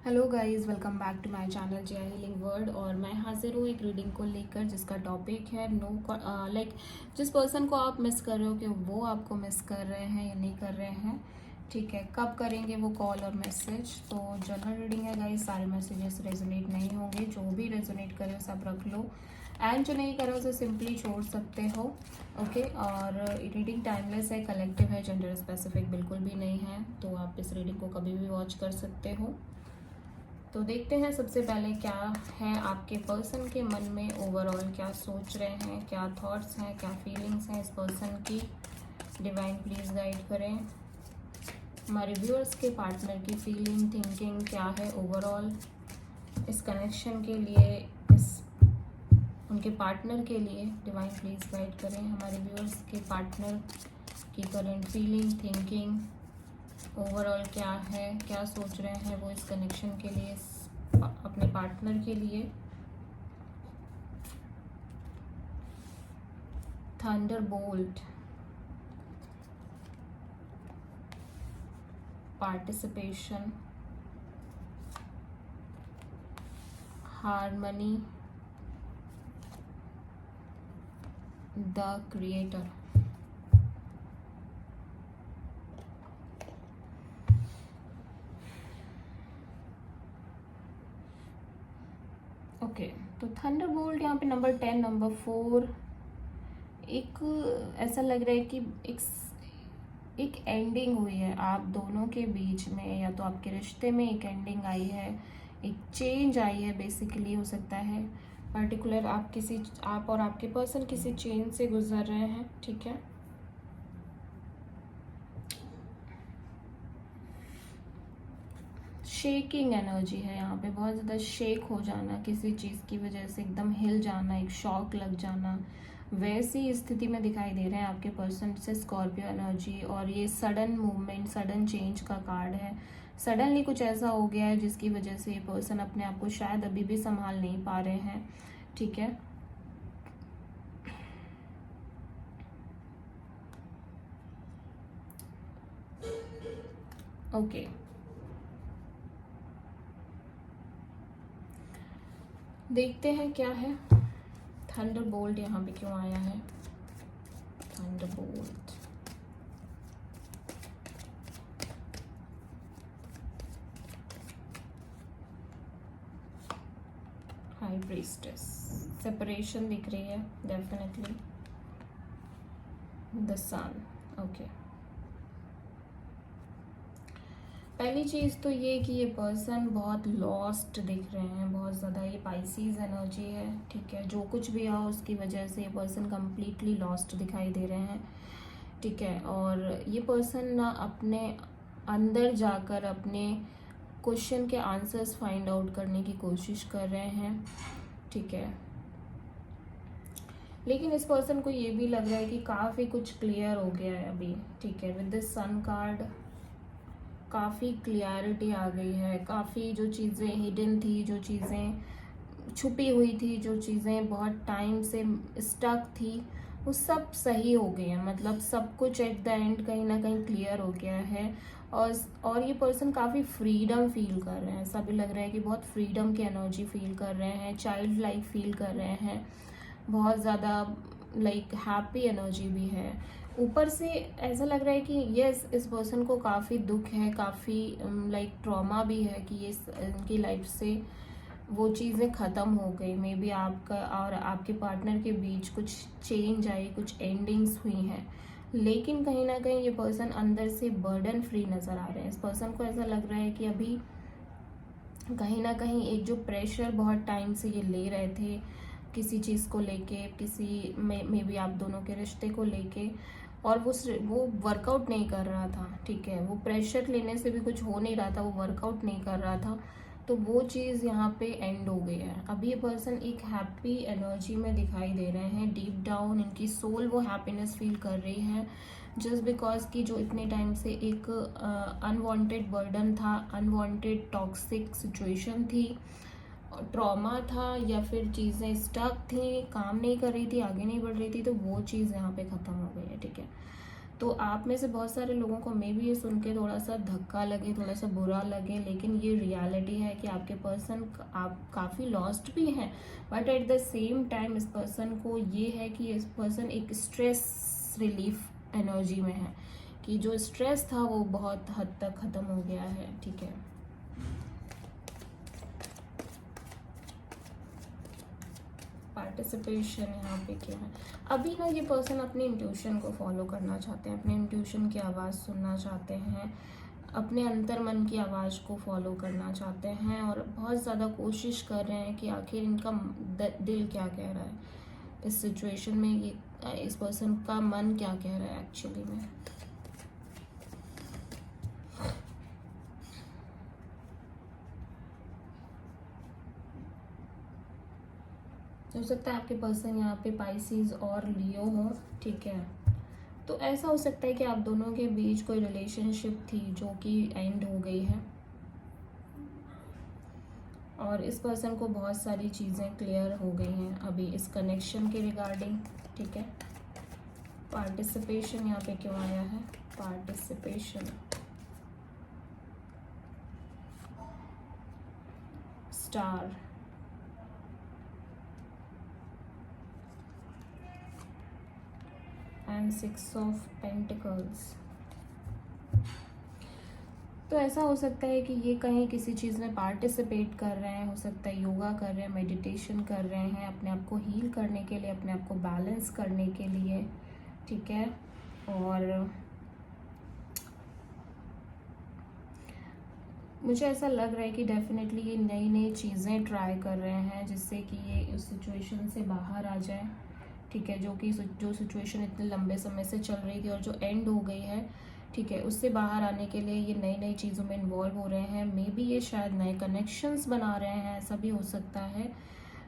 Hello guys, welcome back to my channel Jiya healing world. और मैं हाजिर हूँ एक रीडिंग को लेकर जिसका टॉपिक है जिस पर्सन को आप मिस कर रहे हो कि वो आपको मिस कर रहे हैं या नहीं कर रहे हैं। ठीक है, कब करेंगे वो कॉल और मैसेज। तो जनरल रीडिंग है गाइस, सारे मैसेजेस रेजोनेट नहीं होंगे, जो भी रेजोनेट करे सब रख लो एंड जो नहीं करे उसे सिंपली छोड़ सकते हो। ओके, और रीडिंग टाइमलेस है, कलेक्टिव है, जेंडर स्पेसिफिक बिल्कुल भी नहीं है, तो आप इस रीडिंग को कभी भी वॉच कर सकते हो। तो देखते हैं सबसे पहले क्या है आपके पर्सन के मन में, ओवरऑल क्या सोच रहे हैं, क्या थॉट्स हैं, क्या फीलिंग्स हैं इस पर्सन की। डिवाइन प्लीज गाइड करें। हमारे व्यूअर्स के पार्टनर की फीलिंग, थिंकिंग क्या है ओवरऑल इस कनेक्शन के लिए, इस उनके पार्टनर के लिए। डिवाइन प्लीज गाइड करें हमारे व्यूअर्स के पार्टनर की करंट फीलिंग, थिंकिंग ओवरऑल क्या है, क्या सोच रहे हैं वो इस कनेक्शन के लिए, अपने पार्टनर के लिए। Thunderbolt, participation, harmony, the creator. Okay, तो थंडरबोल्ट यहाँ पे नंबर 10, नंबर 4, एक ऐसा लग रहा है कि एक एंडिंग हुई है आप दोनों के बीच में, या तो आपके रिश्ते में एक एंडिंग आई है, एक चेंज आई है बेसिकली। हो सकता है पर्टिकुलर आप और आपके पर्सन किसी चेंज से गुजर रहे हैं। ठीक है, शेकिंग एनर्जी है यहाँ पे, बहुत ज़्यादा शेक हो जाना किसी चीज़ की वजह से, एकदम हिल जाना, एक शॉक लग जाना, वैसी स्थिति में दिखाई दे रहे हैं आपके पर्सन से स्कॉर्पियो एनर्जी। और ये सडन मूवमेंट, सडन चेंज का कार्ड है। सडनली कुछ ऐसा हो गया है जिसकी वजह से ये पर्सन अपने आप को शायद अभी भी संभाल नहीं पा रहे हैं। ठीक है, ओके, देखते हैं क्या है। थंडरबोल्ट यहाँ पे क्यों आया है? थंडरबोल्ट, हाई प्रीस्टेस, सेपरेशन दिख रही है डेफिनेटली। The sun, okay. पहली चीज़ तो ये कि ये पर्सन बहुत लॉस्ट दिख रहे हैं, बहुत ज़्यादा। ये पाइसीज एनर्जी है, ठीक है। जो कुछ भी आओ उसकी वजह से ये पर्सन कम्प्लीटली लॉस्ट दिखाई दे रहे हैं, ठीक है। और ये पर्सन ना अपने अंदर जाकर अपने क्वेश्चन के आंसर्स फाइंड आउट करने की कोशिश कर रहे हैं, ठीक है। लेकिन इस पर्सन को ये भी लग रहा है कि काफ़ी कुछ क्लियर हो गया है अभी, ठीक है। विद दिस सन कार्ड काफ़ी क्लियरिटी आ गई है, काफ़ी जो चीज़ें हिडन थी, जो चीज़ें छुपी हुई थी, जो चीज़ें बहुत टाइम से स्टक थी, वो सब सही हो गई है। मतलब सब कुछ एट द एंड कहीं ना कहीं क्लियर हो गया है। और ये पर्सन काफ़ी फ्रीडम फील कर रहे हैं, सभी लग रहा है कि बहुत फ्रीडम की एनर्जी फील कर रहे हैं, चाइल्ड लाइक फील कर रहे हैं, बहुत ज़्यादा लाइक हैप्पी एनर्जी भी है। ऊपर से ऐसा लग रहा है कि यस, इस पर्सन को काफ़ी दुख है, काफ़ी लाइक ट्रॉमा भी है कि ये इनकी लाइफ से वो चीज़ें ख़त्म हो गई। मे बी आपका और आपके पार्टनर के बीच कुछ चेंज आई, कुछ एंडिंग्स हुई हैं, लेकिन कहीं ना कहीं ये पर्सन अंदर से बर्डन फ्री नज़र आ रहे हैं। इस पर्सन को ऐसा लग रहा है कि अभी कहीं ना कहीं एक जो प्रेशर बहुत टाइम से ये ले रहे थे किसी चीज़ को लेके, किसी में भी आप दोनों के रिश्ते को लेके, और वो वर्कआउट नहीं कर रहा था, ठीक है। वो प्रेशर लेने से भी कुछ हो नहीं रहा था, वो वर्कआउट नहीं कर रहा था, तो वो चीज़ यहाँ पे एंड हो गई है। अभी ये पर्सन एक हैप्पी एनर्जी में दिखाई दे रहे हैं, डीप डाउन इनकी सोल वो हैप्पीनेस फील कर रही है, जस्ट बिकॉज कि जो इतने टाइम से एक अनवांटेड बर्डन था, अनवांटेड टॉक्सिक सिचुएशन थी, ट्रॉमा था, या फिर चीज़ें स्टक थी, काम नहीं कर रही थी, आगे नहीं बढ़ रही थी, तो वो चीज़ यहाँ पे ख़त्म हो गई है, ठीक है। तो आप में से बहुत सारे लोगों को मे भी ये सुन के थोड़ा सा धक्का लगे, थोड़ा सा बुरा लगे, लेकिन ये रियलिटी है कि आपके पर्सन आप काफ़ी लॉस्ट भी हैं, but at the same time इस पर्सन को ये है कि इस पर्सन एक स्ट्रेस रिलीफ एनर्जी में है, कि जो स्ट्रेस था वो बहुत हद तक ख़त्म हो गया है। ठीक है, पार्टिसिपेशन यहाँ पे क्या है, अभी ना ये पर्सन अपने इंट्यूशन को फॉलो करना चाहते हैं, अपने इंट्यूशन की आवाज़ सुनना चाहते हैं, अपने अंतर मन की आवाज़ को फॉलो करना चाहते हैं, और बहुत ज़्यादा कोशिश कर रहे हैं कि आखिर इनका दिल क्या कह रहा है इस सिचुएशन में, ये इस पर्सन का मन क्या कह रहा है एक्चुअली में। हो सकता है आपके पर्सन यहाँ पे पाइसिस और लियो हो। ठीक है, तो ऐसा हो सकता है कि आप दोनों के बीच कोई रिलेशनशिप थी जो कि एंड हो गई है, और इस पर्सन को बहुत सारी चीज़ें क्लियर हो गई हैं अभी इस कनेक्शन के रिगार्डिंग। ठीक है, पार्टिसिपेशन यहाँ पे क्यों आया है, participation, star, and 6 of pentacles. तो ऐसा हो सकता है कि ये कहीं किसी चीज़ में पार्टिसिपेट कर रहे हैं, हो सकता है योगा कर रहे हैं, मेडिटेशन कर रहे हैं, अपने आप को हील करने के लिए, अपने आप को बैलेंस करने के लिए। ठीक है, और मुझे ऐसा लग रहा है कि डेफिनेटली ये नई नई चीज़ें ट्राई कर रहे हैं जिससे कि ये उस सिचुएशन से बाहर आ जाए। ठीक है, जो सिचुएशन इतने लंबे समय से चल रही थी और जो एंड हो गई है, ठीक है, उससे बाहर आने के लिए ये नई नई चीज़ों में इन्वॉल्व हो रहे हैं। मे बी ये शायद नए कनेक्शंस बना रहे हैं, ऐसा भी हो सकता है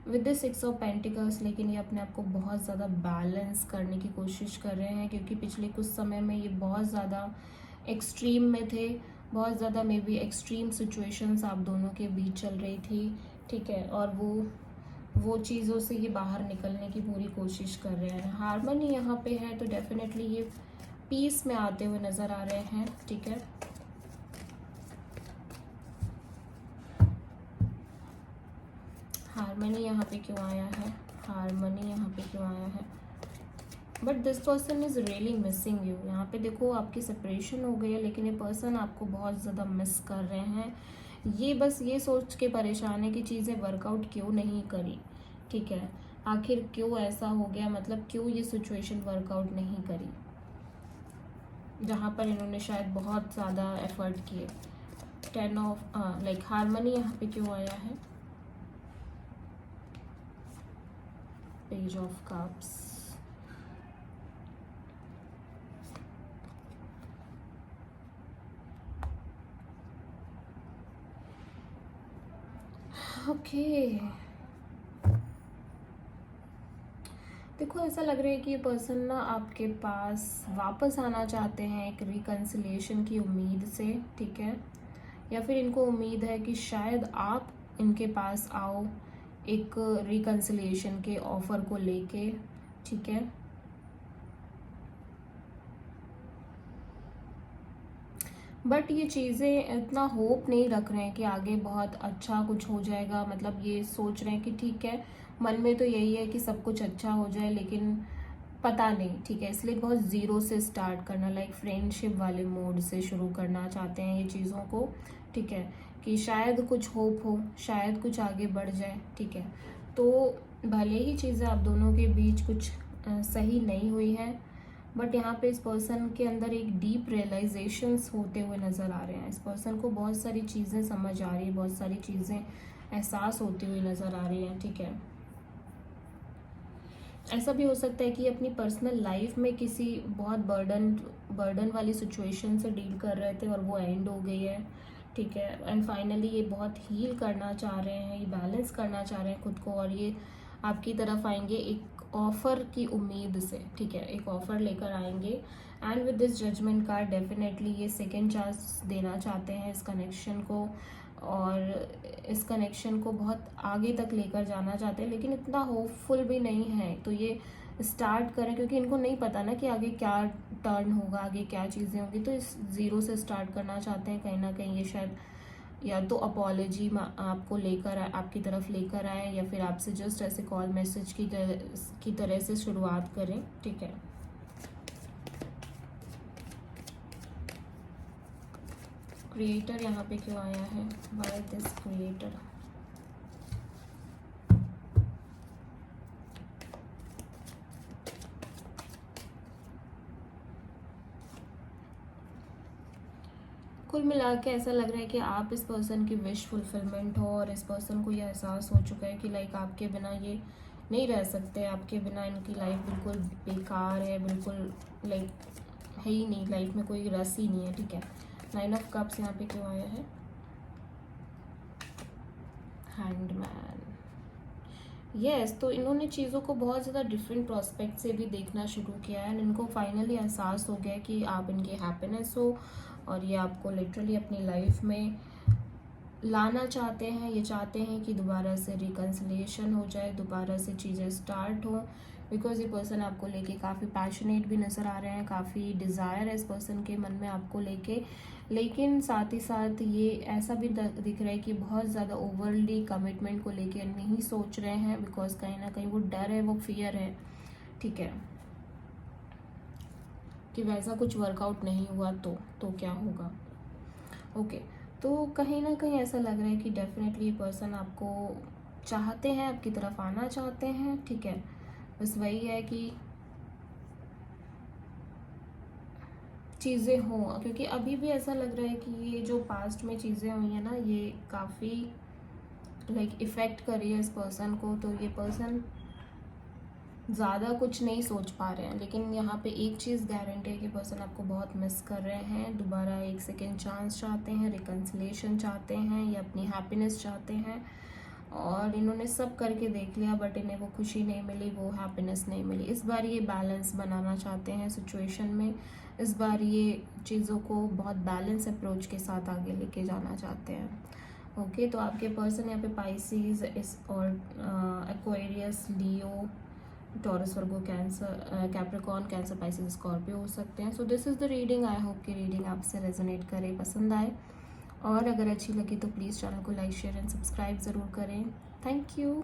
विद द 6 ऑफ पेंटिकल्स। लेकिन ये अपने आप को बहुत ज़्यादा बैलेंस करने की कोशिश कर रहे हैं, क्योंकि पिछले कुछ समय में ये बहुत ज़्यादा एक्सट्रीम में थे, बहुत ज़्यादा मे बी एक्सट्रीम सिचुएशंस आप दोनों के बीच चल रही थी। ठीक है, और वो चीज़ों से ये बाहर निकलने की पूरी कोशिश कर रहे हैं। हार्मनी यहाँ पे है, तो डेफिनेटली ये पीस में आते हुए नज़र आ रहे हैं। ठीक है, हार्मनी यहाँ पे क्यों आया है, हार्मनी यहाँ पे क्यों आया है, but this person is really missing you. यहाँ पे देखो आपकी सेपरेशन हो गई है, लेकिन ये पर्सन आपको बहुत ज़्यादा मिस कर रहे हैं। ये बस ये सोच के परेशान है कि चीज़ें वर्कआउट क्यों नहीं करी। ठीक है, आखिर क्यों ऐसा हो गया, मतलब क्यों ये सिचुएशन वर्कआउट नहीं करी जहाँ पर इन्होंने शायद बहुत ज़्यादा एफर्ट किए। 10 ऑफ लाइक हार्मनी यहाँ पे क्यों आया है, पेज ऑफ कप्स, ओके। देखो ऐसा लग रहा है कि ये पर्सन ना आपके पास वापस आना चाहते हैं एक रिकन्सिलिएशन की उम्मीद से। ठीक है, या फिर इनको उम्मीद है कि शायद आप इनके पास आओ एक रिकन्सिलिएशन के ऑफर को लेके। ठीक है, बट ये चीज़ें इतना होप नहीं रख रहे हैं कि आगे बहुत अच्छा कुछ हो जाएगा। मतलब ये सोच रहे हैं कि ठीक है, मन में तो यही है कि सब कुछ अच्छा हो जाए, लेकिन पता नहीं। ठीक है, इसलिए बहुत ज़ीरो से स्टार्ट करना, लाइक फ्रेंडशिप वाले मोड से शुरू करना चाहते हैं ये चीज़ों को। ठीक है, कि शायद कुछ होप हो, शायद कुछ आगे बढ़ जाए। ठीक है, तो भले ही चीज़ें आप दोनों के बीच कुछ सही नहीं हुई है, बट यहाँ पे इस पर्सन के अंदर एक डीप रियलाइजेशंस होते हुए नज़र आ रहे हैं। इस पर्सन को बहुत सारी चीज़ें समझ आ रही है, बहुत सारी चीज़ें एहसास होती हुई नज़र आ रही हैं। ठीक है, ऐसा भी हो सकता है कि अपनी पर्सनल लाइफ में किसी बहुत बर्डन वाली सिचुएशन से डील कर रहे थे और वो एंड हो गई है। ठीक है, एंड फाइनली ये बहुत हील करना चाह रहे हैं, ये बैलेंस करना चाह रहे हैं खुद को, और ये आपकी तरफ आएंगे एक ऑफर की उम्मीद से। ठीक है, एक ऑफर लेकर आएंगे, and with this judgement card definitely ये सेकेंड चांस देना चाहते हैं इस कनेक्शन को, और इस कनेक्शन को बहुत आगे तक लेकर जाना चाहते हैं, लेकिन इतना होपफुल भी नहीं है। तो ये स्टार्ट करें, क्योंकि इनको नहीं पता ना कि आगे क्या टर्न होगा, आगे क्या चीज़ें होंगी, तो इस ज़ीरो से स्टार्ट करना चाहते हैं कहीं ना कहीं। ये शायद या तो अपॉलॉजी आपको लेकर आपकी तरफ लेकर आए, या फिर आपसे जस्ट ऐसे कॉल मैसेज की तरह से शुरुआत करें, ठीक है। क्रिएटर यहाँ पे क्यों आया है, व्हाई दिस क्रिएटर? कुल मिला के ऐसा लग रहा है कि आप इस पर्सन की विश फुलफिलमेंट हो, और इस पर्सन को ये एहसास हो चुका है कि लाइक आपके बिना ये नहीं रह सकते, आपके बिना इनकी लाइफ बिल्कुल बेकार है, बिल्कुल लाइक है ही नहीं, लाइफ में कोई रस ही नहीं है, ठीक है। 9 ऑफ कप्स यहाँ पे क्यों आया है? हैंडमैन। यस, तो इन्होंने चीज़ों को बहुत ज़्यादा डिफरेंट प्रोस्पेक्ट से भी देखना शुरू किया है, एंड इनको फाइनली एहसास हो गया कि आप इनकी हैप्पीनेस हो, और ये आपको लिटरली अपनी लाइफ में लाना चाहते हैं। ये चाहते हैं कि दोबारा से रिकन्सिलिएशन हो जाए, दोबारा से चीज़ें स्टार्ट हो, बिकॉज ये पर्सन आपको लेके काफ़ी पैशनेट भी नज़र आ रहे हैं, काफ़ी डिज़ायर है इस पर्सन के मन में आपको लेके, लेकिन साथ ही साथ ये ऐसा भी दिख रहा है कि बहुत ज़्यादा ओवरली कमिटमेंट को लेके नहीं सोच रहे हैं, बिकॉज कहीं ना कहीं वो डर है, वो फियर है, ठीक है, कि वैसा कुछ वर्कआउट नहीं हुआ तो क्या होगा। ओके, तो कहीं ना कहीं ऐसा लग रहा है कि डेफिनेटली पर्सन आपको चाहते हैं, आपकी तरफ आना चाहते हैं, ठीक है। बस वही है कि चीज़ें हों, क्योंकि अभी भी ऐसा लग रहा है कि ये जो पास्ट में चीज़ें हुई हैं ना, ये काफ़ी लाइक इफ़ेक्ट कर रही है इस पर्सन को, तो ये पर्सन ज़्यादा कुछ नहीं सोच पा रहे हैं। लेकिन यहाँ पे एक चीज़ गारंटी है कि पर्सन आपको बहुत मिस कर रहे हैं, दोबारा एक सेकेंड चांस चाहते हैं, रिकन्सिलेशन चाहते हैं, या अपनी हैप्पीनेस चाहते हैं, और इन्होंने सब करके देख लिया बट इन्हें वो खुशी नहीं मिली, वो हैप्पीनेस नहीं मिली। इस बार ये बैलेंस बनाना चाहते हैं सिचुएशन में, इस बार ये चीज़ों को बहुत बैलेंस अप्रोच के साथ आगे लेके जाना चाहते हैं। ओके, तो आपके पर्सन यहाँ पे पाइसिस इस और Aquarius, Leo, Taurus, Virgo, Cancer, Capricorn, Cancer, Pisces, Scorpio हो सकते हैं। So this is the reading. I hope कि रीडिंग आपसे रेजोनेट करे, पसंद आए, और अगर अच्छी लगी तो प्लीज़ चैनल को लाइक, शेयर एंड सब्सक्राइब ज़रूर करें। Thank you.